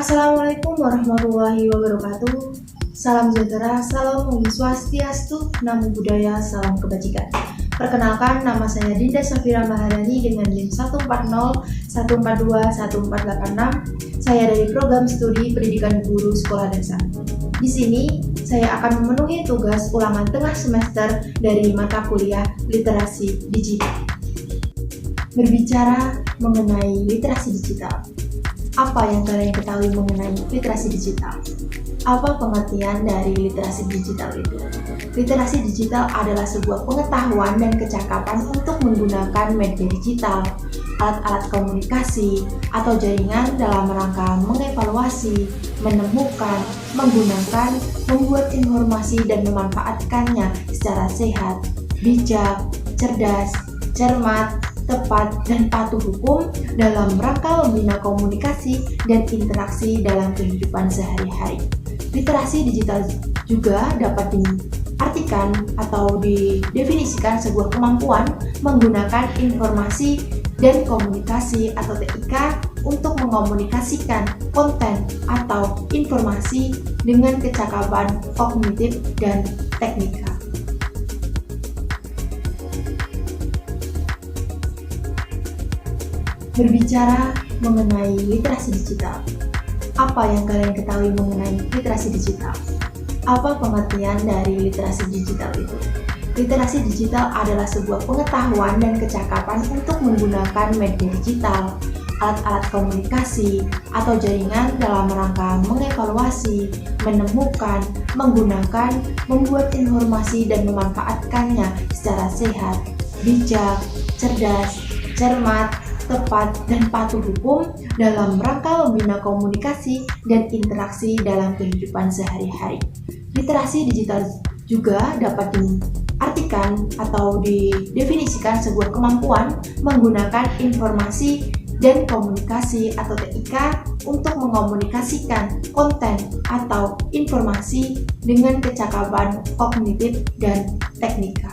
Assalamualaikum warahmatullahi wabarakatuh. Salam sejahtera, salam Om Swastiastu, Namo Buddhaya, salam kebajikan. Perkenalkan, nama saya Dinda Safira Maharani dengan NIM 14014214886. Saya dari program studi Pendidikan Guru Sekolah Dasar. Di sini saya akan memenuhi tugas ulangan tengah semester dari mata kuliah Literasi Digital. Berbicara mengenai literasi digital. Apa yang kalian ketahui mengenai literasi digital? Apa pengertian dari literasi digital itu? Literasi digital adalah sebuah pengetahuan dan kecakapan untuk menggunakan media digital, alat-alat komunikasi, atau jaringan dalam rangka mengevaluasi, menemukan, menggunakan, membuat informasi dan memanfaatkannya secara sehat, bijak, cerdas, cermat, tepat, dan patuh hukum dalam rangka membina komunikasi dan interaksi dalam kehidupan sehari-hari. Literasi digital juga dapat diartikan atau didefinisikan sebuah kemampuan menggunakan informasi dan komunikasi atau TIK untuk mengomunikasikan konten atau informasi dengan kecakapan kognitif dan teknika. Berbicara mengenai literasi digital. Apa yang kalian ketahui mengenai literasi digital? Apa pengertian dari literasi digital itu? Literasi digital adalah sebuah pengetahuan dan kecakapan untuk menggunakan media digital, alat-alat komunikasi, atau jaringan dalam rangka mengevaluasi, menemukan, menggunakan, membuat informasi dan memanfaatkannya secara sehat, bijak, cerdas, cermat, tepat, dan patuh hukum dalam rangka membina komunikasi dan interaksi dalam kehidupan sehari-hari. Literasi digital juga dapat diartikan atau didefinisikan sebuah kemampuan menggunakan informasi dan komunikasi atau TIK untuk mengomunikasikan konten atau informasi dengan kecakapan kognitif dan teknika.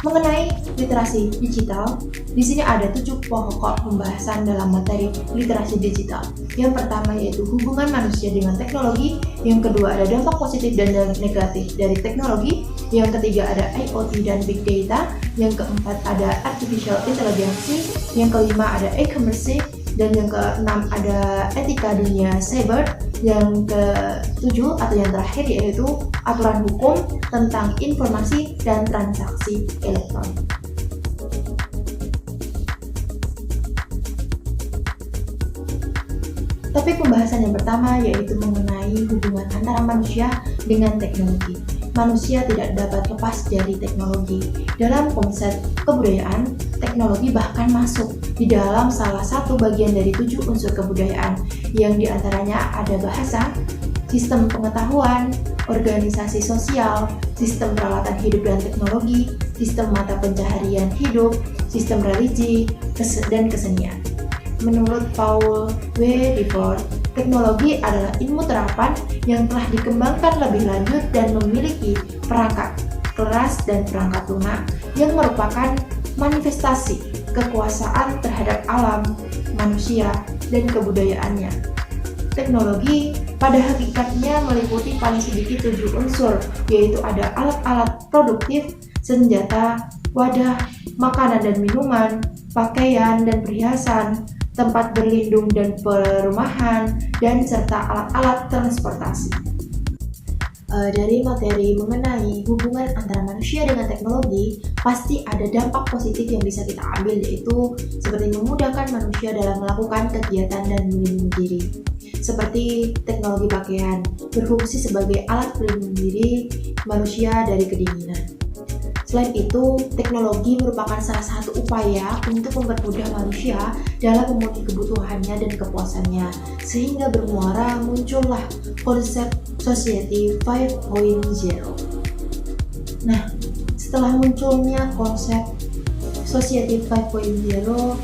Mengenai literasi digital, di sini ada 7 pokok pembahasan dalam materi literasi digital. Yang pertama yaitu hubungan manusia dengan teknologi, yang kedua ada dampak positif dan negatif dari teknologi, yang ketiga ada IoT dan Big Data, yang keempat ada Artificial Intelligence, yang kelima ada e-commerce, dan yang keenam ada etika dunia cyber, yang ketujuh atau yang terakhir yaitu aturan hukum tentang informasi dan transaksi elektronik. Topik pembahasan yang pertama yaitu mengenai hubungan antara manusia dengan teknologi. Manusia tidak dapat lepas dari teknologi. Dalam konsep kebudayaan, teknologi bahkan masuk di dalam salah satu bagian dari 7 unsur kebudayaan, yang diantaranya ada bahasa, sistem pengetahuan, organisasi sosial, sistem peralatan hidup dan teknologi, sistem mata pencaharian hidup, sistem religi, dan kesenian. Menurut Paul W. Diford, teknologi adalah ilmu terapan yang telah dikembangkan lebih lanjut dan memiliki perangkat keras dan perangkat lunak yang merupakan manifestasi kekuasaan terhadap alam, manusia, dan kebudayaannya. Teknologi pada hakikatnya meliputi paling sedikit 7 unsur, yaitu ada alat-alat produktif, senjata, wadah, makanan dan minuman, pakaian dan perhiasan, tempat berlindung dan perumahan, dan serta alat-alat transportasi. Dari materi mengenai hubungan antara manusia dengan teknologi, pasti ada dampak positif yang bisa kita ambil, yaitu seperti memudahkan manusia dalam melakukan kegiatan dan melindungi diri. Seperti teknologi pakaian, berfungsi sebagai alat pelindung diri manusia dari kedinginan. Selain itu, teknologi merupakan salah satu upaya untuk mempermudah manusia dalam memenuhi kebutuhannya dan kepuasannya, sehingga bermuara muncullah konsep Society 5.0. Nah, setelah munculnya konsep Society 5.0,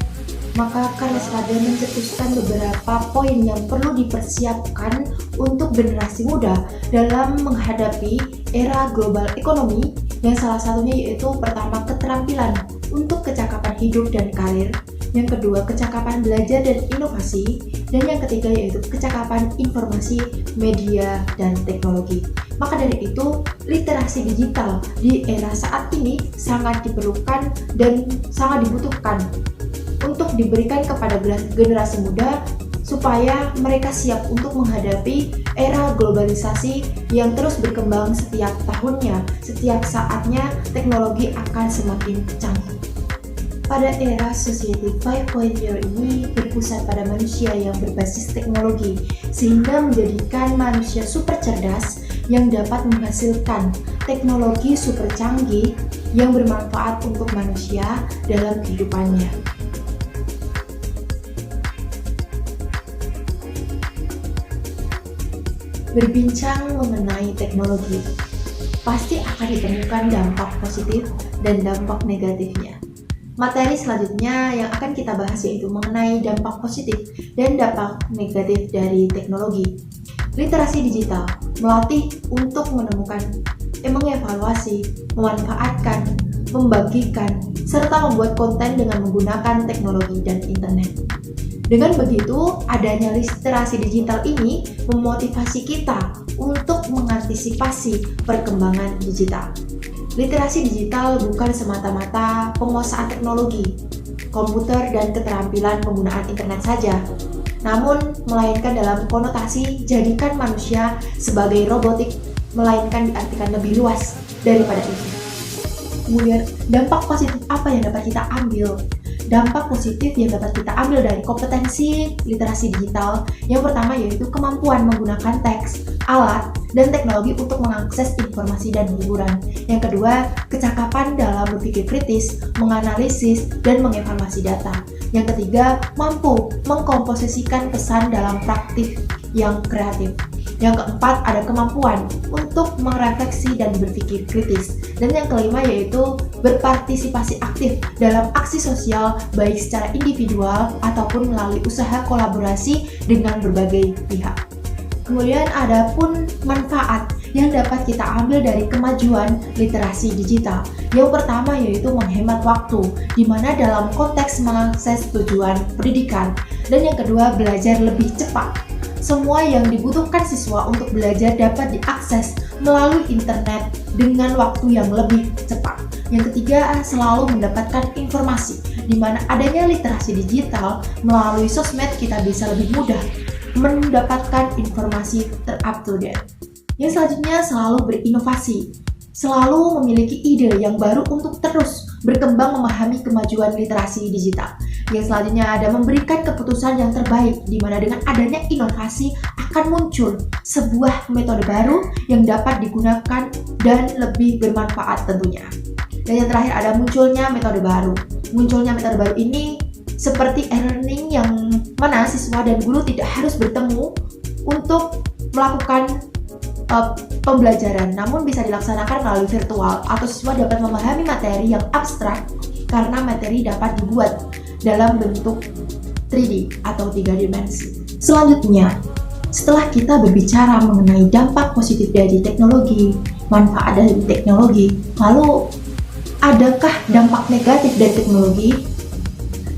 maka Charles Rade mencetuskan beberapa poin yang perlu dipersiapkan untuk generasi muda dalam menghadapi era global ekonomi, yang salah satunya yaitu pertama keterampilan untuk kecakapan hidup dan karir, yang kedua kecakapan belajar dan inovasi, Dan yang ketiga yaitu kecakapan informasi, media, dan teknologi. Maka dari itu, literasi digital di era saat ini sangat diperlukan dan sangat dibutuhkan untuk diberikan kepada generasi muda supaya mereka siap untuk menghadapi era globalisasi yang terus berkembang setiap tahunnya, setiap saatnya teknologi akan semakin canggih. Pada era Society 5.0 ini berpusat pada manusia yang berbasis teknologi, sehingga menjadikan manusia super cerdas yang dapat menghasilkan teknologi super canggih yang bermanfaat untuk manusia dalam kehidupannya. Berbincang mengenai teknologi, pasti akan ditemukan dampak positif dan dampak negatifnya. Materi selanjutnya yang akan kita bahas yaitu mengenai dampak positif dan dampak negatif dari teknologi. Literasi digital melatih untuk menemukan, mengevaluasi, memanfaatkan, membagikan, serta membuat konten dengan menggunakan teknologi dan internet. Dengan begitu, adanya literasi digital ini memotivasi kita untuk mengantisipasi perkembangan digital. Literasi digital bukan semata-mata penguasaan teknologi, komputer, dan keterampilan penggunaan internet saja, namun melainkan dalam konotasi jadikan manusia sebagai robotik, melainkan diartikan lebih luas daripada itu. Kemudian, dampak positif apa yang dapat kita ambil? Dampak positif yang dapat kita ambil dari kompetensi literasi digital yang pertama yaitu kemampuan menggunakan teks, alat, dan teknologi untuk mengakses informasi dan hiburan. Yang kedua, kecakapan dalam berpikir kritis, menganalisis, dan mengevaluasi data. Yang ketiga, mampu mengkomposisikan pesan dalam praktik yang kreatif. Yang keempat, ada kemampuan untuk merefleksi dan berpikir kritis. Dan yang kelima yaitu berpartisipasi aktif dalam aksi sosial baik secara individual ataupun melalui usaha kolaborasi dengan berbagai pihak. Kemudian ada pun manfaat yang dapat kita ambil dari kemajuan literasi digital. Yang pertama yaitu menghemat waktu, di mana dalam konteks mengakses tujuan pendidikan. Dan yang kedua, belajar lebih cepat. Semua yang dibutuhkan siswa untuk belajar dapat diakses melalui internet dengan waktu yang lebih cepat. Yang ketiga, selalu mendapatkan informasi, di mana adanya literasi digital melalui sosmed kita bisa lebih mudah mendapatkan informasi ter-up-to-date. Yang selanjutnya, selalu berinovasi, selalu memiliki ide yang baru untuk terus berkembang memahami kemajuan literasi digital. Yang selanjutnya ada memberikan keputusan yang terbaik, di mana dengan adanya inovasi akan muncul sebuah metode baru yang dapat digunakan dan lebih bermanfaat tentunya. Dan yang terakhir ada munculnya metode baru. Munculnya metode baru ini seperti e-learning yang mana siswa dan guru tidak harus bertemu untuk melakukan pembelajaran, namun bisa dilaksanakan melalui virtual atau siswa dapat memahami materi yang abstrak karena materi dapat dibuat dalam bentuk 3D atau 3 dimensi. Selanjutnya, setelah kita berbicara mengenai dampak positif dari teknologi, manfaat dari teknologi, lalu adakah dampak negatif dari teknologi?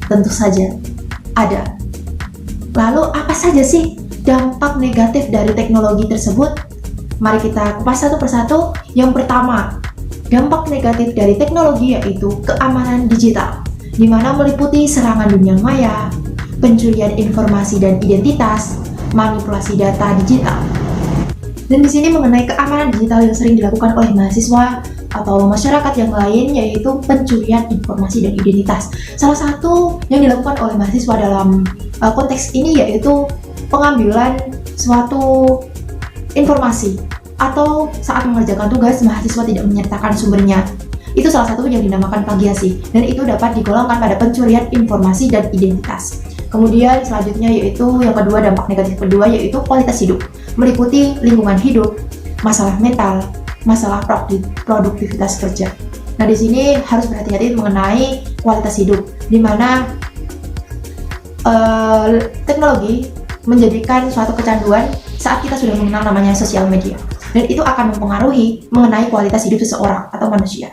Tentu saja ada. Lalu apa saja sih dampak negatif dari teknologi tersebut? Mari kita kupas satu persatu. Yang pertama, dampak negatif dari teknologi yaitu keamanan digital, di mana meliputi serangan dunia maya, pencurian informasi dan identitas, manipulasi data digital. Dan di sini mengenai keamanan digital yang sering dilakukan oleh mahasiswa atau masyarakat yang lain yaitu pencurian informasi dan identitas. Salah satu yang dilakukan oleh mahasiswa dalam konteks ini yaitu pengambilan suatu informasi atau saat mengerjakan tugas mahasiswa tidak menyertakan sumbernya. Itu salah satu yang dinamakan plagiasi, dan itu dapat digolongkan pada pencurian informasi dan identitas. Kemudian selanjutnya yaitu yang kedua, dampak negatif kedua yaitu kualitas hidup, meliputi lingkungan hidup, masalah mental, masalah produktivitas kerja. Nah, di sini harus berhati-hati mengenai kualitas hidup, di mana teknologi menjadikan suatu kecanduan saat kita sudah mengenal namanya sosial media, dan itu akan mempengaruhi mengenai kualitas hidup seseorang atau manusia.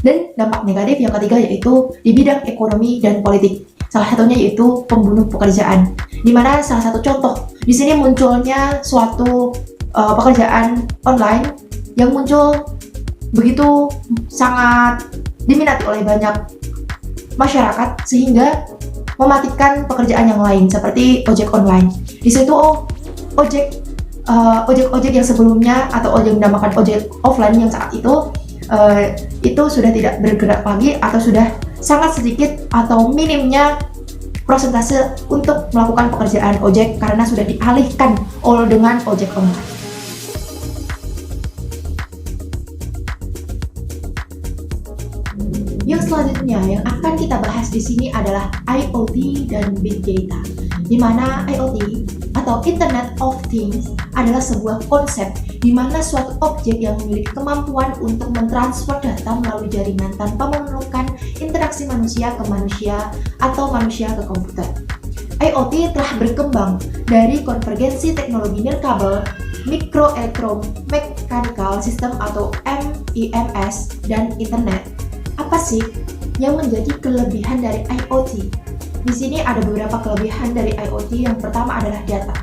Dan dampak negatif yang ketiga yaitu di bidang ekonomi dan politik. Salah satunya yaitu pembunuh pekerjaan, Dimana salah satu contoh di sini munculnya suatu pekerjaan online yang muncul begitu sangat diminati oleh banyak masyarakat sehingga mematikan pekerjaan yang lain seperti ojek online. Di situ ojek yang sebelumnya atau yang dinamakan ojek offline yang saat itu sudah tidak bergerak lagi atau sudah sangat sedikit atau minimnya persentase untuk melakukan pekerjaan ojek karena sudah dialihkan dengan ojek online. Yang selanjutnya yang akan kita bahas di sini adalah IoT dan Big Data, di mana IoT atau Internet of Things adalah sebuah konsep di mana suatu objek yang memiliki kemampuan untuk mentransfer data melalui jaringan tanpa memerlukan interaksi manusia ke manusia atau manusia ke komputer. IoT telah berkembang dari konvergensi teknologi nirkabel, microelectromechanical system atau MEMS, dan internet. Apa sih yang menjadi kelebihan dari IoT? Di sini ada beberapa kelebihan dari IoT. Yang pertama adalah data.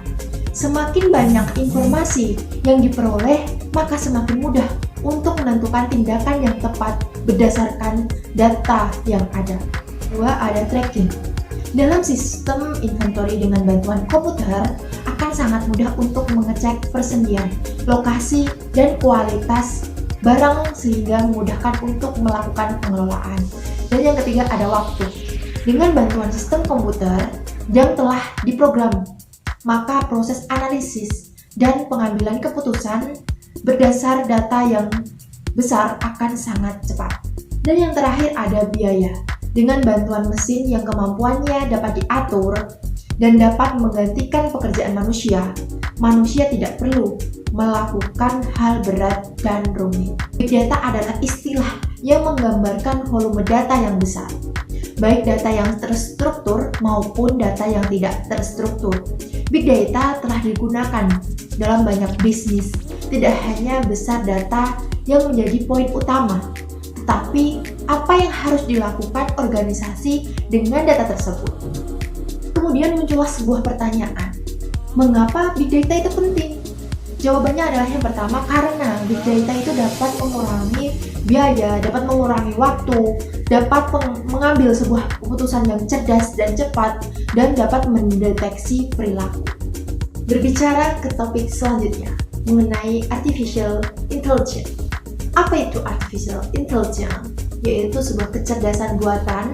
Semakin banyak informasi yang diperoleh, maka semakin mudah untuk menentukan tindakan yang tepat berdasarkan data yang ada. Kedua, ada tracking. Dalam sistem inventory dengan bantuan komputer, akan sangat mudah untuk mengecek persendian, lokasi, dan kualitas barang sehingga memudahkan untuk melakukan pengelolaan. Dan yang ketiga ada waktu. Dengan bantuan sistem komputer yang telah diprogram, maka proses analisis dan pengambilan keputusan berdasar data yang besar akan sangat cepat. Dan yang terakhir ada biaya. Dengan bantuan mesin yang kemampuannya dapat diatur dan dapat menggantikan pekerjaan manusia tidak perlu melakukan hal berat dan rumit. Big data adalah istilah yang menggambarkan volume data yang besar, baik data yang terstruktur maupun data yang tidak terstruktur. Big data telah digunakan dalam banyak bisnis, tidak hanya besar data yang menjadi poin utama, tetapi apa yang harus dilakukan organisasi dengan data tersebut. Kemudian muncullah sebuah pertanyaan, mengapa big data itu penting? Jawabannya adalah yang pertama, karena big data itu dapat mengurangi biaya, dapat mengurangi waktu, dapat mengambil sebuah keputusan yang cerdas dan cepat, dan dapat mendeteksi perilaku. Berbicara ke topik selanjutnya, mengenai Artificial Intelligence. Apa itu Artificial Intelligence? Yaitu sebuah kecerdasan buatan.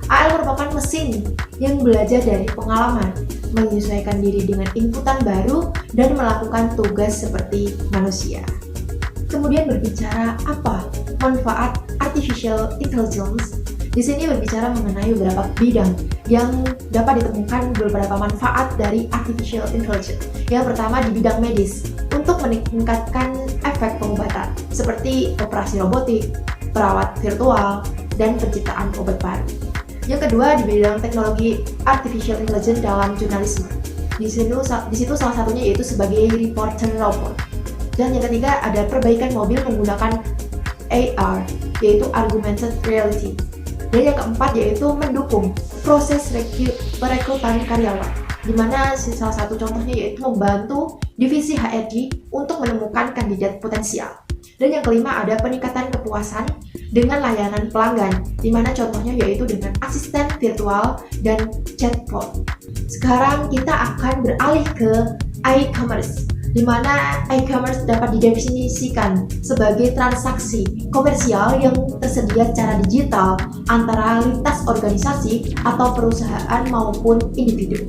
AI merupakan mesin yang belajar dari pengalaman, menyesuaikan diri dengan inputan baru, dan melakukan tugas seperti manusia. Kemudian berbicara apa manfaat Artificial Intelligence? Di sini berbicara mengenai beberapa bidang yang dapat ditemukan beberapa manfaat dari Artificial Intelligence. Yang pertama di bidang medis, untuk meningkatkan efek pengobatan, seperti operasi robotik, perawat virtual, dan penciptaan obat baru. Yang kedua di bidang teknologi Artificial Intelligence dalam jurnalisme. Di situ salah satunya yaitu sebagai reporter robot. Dan yang ketiga ada perbaikan mobil menggunakan AR, yaitu Augmented Reality. Dan yang keempat yaitu mendukung proses perekrutan karyawan, di mana salah satu contohnya yaitu membantu divisi HRD untuk menemukan kandidat potensial. Dan yang kelima ada peningkatan kepuasan dengan layanan pelanggan, di mana contohnya yaitu dengan asisten virtual dan chatbot. Sekarang kita akan beralih ke e-commerce, di mana e-commerce dapat didefinisikan sebagai transaksi komersial yang tersedia secara digital antara lintas organisasi atau perusahaan maupun individu.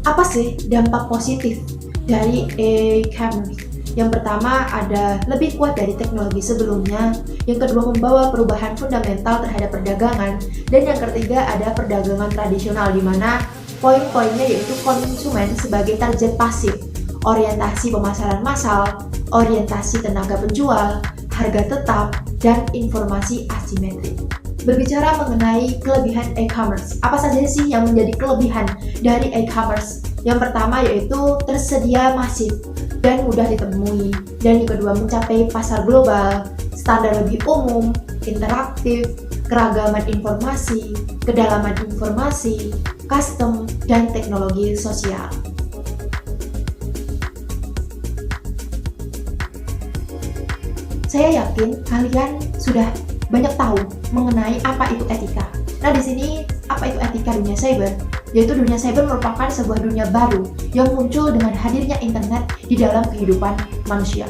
Apa sih dampak positif dari e-commerce? Yang pertama ada lebih kuat dari teknologi sebelumnya, yang kedua membawa perubahan fundamental terhadap perdagangan, dan yang ketiga ada perdagangan tradisional, di mana poin-poinnya yaitu konsumen sebagai target pasif, orientasi pemasaran massal, orientasi tenaga penjual, harga tetap, dan informasi asimetrik. Berbicara mengenai kelebihan e-commerce, apa saja sih yang menjadi kelebihan dari e-commerce? Yang pertama yaitu tersedia masif dan mudah ditemui, dan yang kedua mencapai pasar global, standar lebih umum, interaktif, keragaman informasi, kedalaman informasi, custom, dan teknologi sosial. Saya yakin kalian sudah banyak tahu mengenai apa itu etika. Nah, di sini apa itu etika dunia cyber? Yaitu dunia cyber merupakan sebuah dunia baru yang muncul dengan hadirnya internet di dalam kehidupan manusia.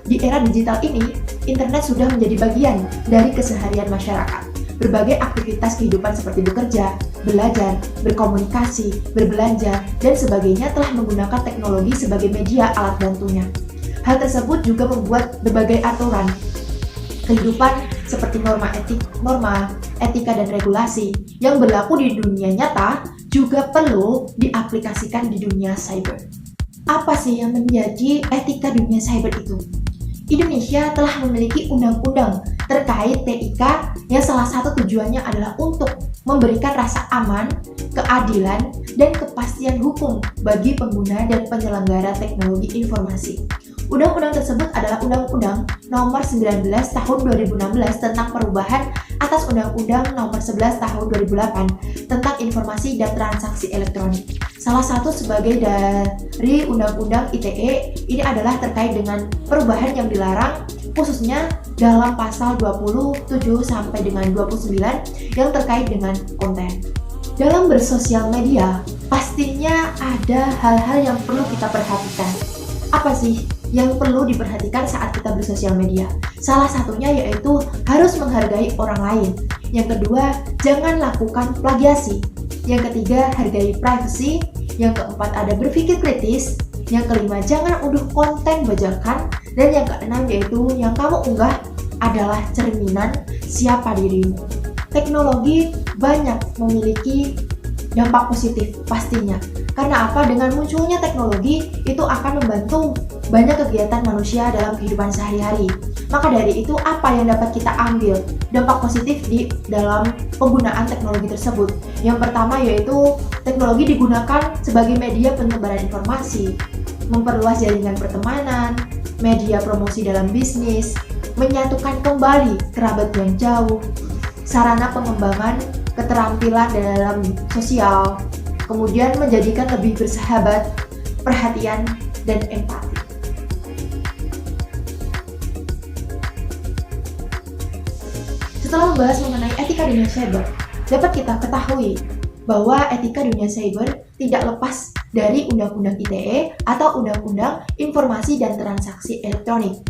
Di era digital ini, internet sudah menjadi bagian dari keseharian masyarakat. Berbagai aktivitas kehidupan seperti bekerja, belajar, berkomunikasi, berbelanja, dan sebagainya telah menggunakan teknologi sebagai media alat bantunya. Hal tersebut juga membuat berbagai aturan kehidupan seperti norma, etika, dan regulasi yang berlaku di dunia nyata juga perlu diaplikasikan di dunia cyber. Apa sih yang menjadi etika dunia cyber itu? Indonesia telah memiliki undang-undang terkait TIK yang salah satu tujuannya adalah untuk memberikan rasa aman, keadilan, dan kepastian hukum bagi pengguna dan penyelenggara teknologi informasi. Undang-undang tersebut adalah Undang-Undang Nomor 19 Tahun 2016 tentang perubahan atas Undang-Undang Nomor 11 Tahun 2008 tentang informasi dan transaksi elektronik. Salah satu sebagai dari Undang-Undang ITE ini adalah terkait dengan perubahan yang dilarang khususnya dalam pasal 27 sampai dengan 29 yang terkait dengan konten. Dalam bersosial media, pastinya ada hal-hal yang perlu kita perhatikan. Apa sih yang perlu diperhatikan saat kita bersosial media? Salah satunya yaitu harus menghargai orang lain. Yang kedua, jangan lakukan plagiasi. Yang ketiga, hargai privasi. Yang keempat, ada berpikir kritis. Yang kelima, jangan unduh konten bajakan. Dan yang keenam yaitu yang kamu unggah adalah cerminan siapa dirimu. Teknologi banyak memiliki dampak positif pastinya. Karena apa? Dengan munculnya teknologi itu akan membantu banyak kegiatan manusia dalam kehidupan sehari-hari. Maka dari itu apa yang dapat kita ambil dampak positif di dalam penggunaan teknologi tersebut? Yang pertama yaitu teknologi digunakan sebagai media penyebaran informasi, memperluas jaringan pertemanan, media promosi dalam bisnis, menyatukan kembali kerabat yang jauh, sarana pengembangan keterampilan dalam sosial, kemudian menjadikan lebih bersahabat, perhatian, dan empati. Setelah membahas mengenai etika dunia cyber, dapat kita ketahui bahwa etika dunia cyber tidak lepas dari Undang-Undang ITE atau Undang-Undang Informasi dan Transaksi Elektronik.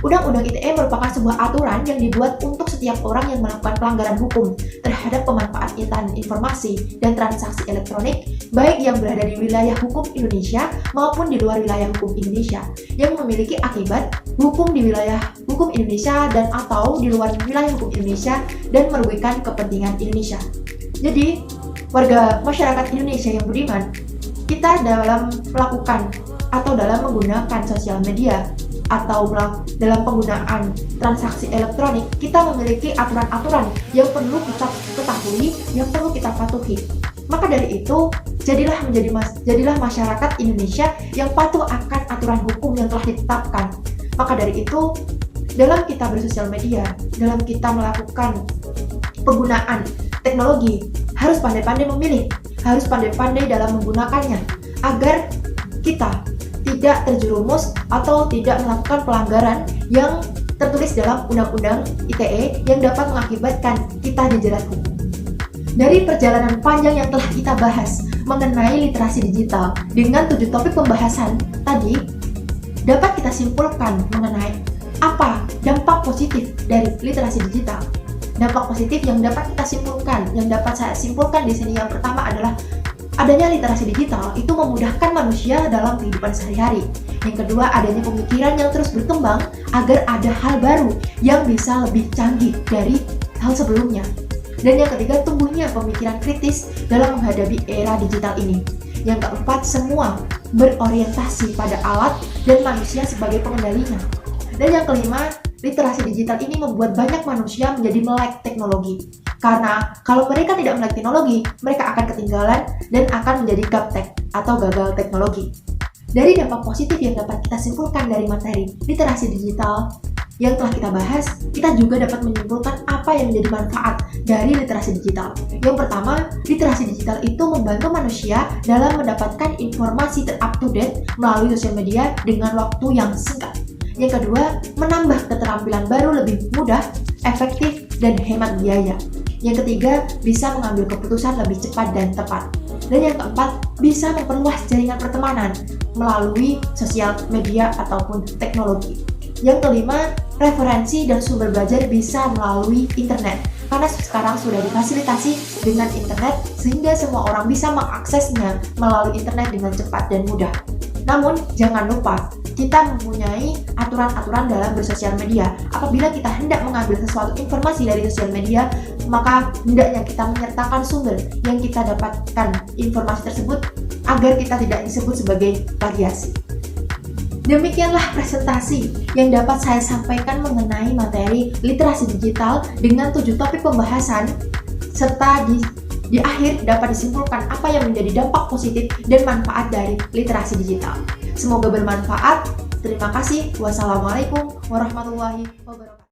Undang-Undang ITE merupakan sebuah aturan yang dibuat untuk setiap orang yang melakukan pelanggaran hukum terhadap pemanfaatan informasi dan transaksi elektronik, baik yang berada di wilayah hukum Indonesia maupun di luar wilayah hukum Indonesia, yang memiliki akibat hukum di wilayah hukum Indonesia dan atau di luar wilayah hukum Indonesia dan merugikan kepentingan Indonesia. Jadi, warga masyarakat Indonesia yang budiman, kita dalam melakukan atau dalam menggunakan sosial media atau dalam penggunaan transaksi elektronik, kita memiliki aturan-aturan yang perlu kita ketahui, yang perlu kita patuhi. Maka dari itu, jadilah masyarakat Indonesia yang patuh akan aturan hukum yang telah ditetapkan. Maka dari itu, dalam kita bersosial media, dalam kita melakukan penggunaan teknologi, harus pandai-pandai memilih, harus pandai-pandai dalam menggunakannya, agar kita tidak terjerumus atau tidak melakukan pelanggaran yang tertulis dalam Undang-Undang ITE yang dapat mengakibatkan kita dijerat hukum. Dari perjalanan panjang yang telah kita bahas mengenai literasi digital dengan 7 topik pembahasan tadi, dapat kita simpulkan mengenai apa dampak positif dari literasi digital. Dampak positif yang dapat kita simpulkan, yang dapat saya simpulkan di sini yang pertama adalah adanya literasi digital itu memudahkan manusia dalam kehidupan sehari-hari. Yang kedua, adanya pemikiran yang terus berkembang agar ada hal baru yang bisa lebih canggih dari hal sebelumnya. Dan yang ketiga, tumbuhnya pemikiran kritis dalam menghadapi era digital ini. Yang keempat, semua berorientasi pada alat dan manusia sebagai pengendalinya. Dan yang kelima, literasi digital ini membuat banyak manusia menjadi melek teknologi. Karena kalau mereka tidak melek teknologi, mereka akan ketinggalan dan akan menjadi gaptek atau gagal teknologi. Dari dampak positif yang dapat kita simpulkan dari materi literasi digital, yang telah kita bahas, kita juga dapat menyimpulkan apa yang menjadi manfaat dari literasi digital. Yang pertama, literasi digital itu membantu manusia dalam mendapatkan informasi ter-up-to-date melalui sosial media dengan waktu yang singkat. Yang kedua, menambah keterampilan baru lebih mudah, efektif, dan hemat biaya. Yang ketiga, bisa mengambil keputusan lebih cepat dan tepat. Dan yang keempat, bisa memperluas jaringan pertemanan melalui sosial media ataupun teknologi. Yang kelima, referensi dan sumber belajar bisa melalui internet. Karena sekarang sudah difasilitasi dengan internet sehingga semua orang bisa mengaksesnya melalui internet dengan cepat dan mudah. Namun, jangan lupa, kita mempunyai aturan-aturan dalam bersosial media. Apabila kita hendak mengambil sesuatu informasi dari sosial media, maka hendaknya kita menyertakan sumber yang kita dapatkan informasi tersebut agar kita tidak disebut sebagai plagiasi. Demikianlah presentasi yang dapat saya sampaikan mengenai materi literasi digital dengan 7 topik pembahasan, serta di akhir dapat disimpulkan apa yang menjadi dampak positif dan manfaat dari literasi digital. Semoga bermanfaat. Terima kasih. Wassalamualaikum warahmatullahi wabarakatuh.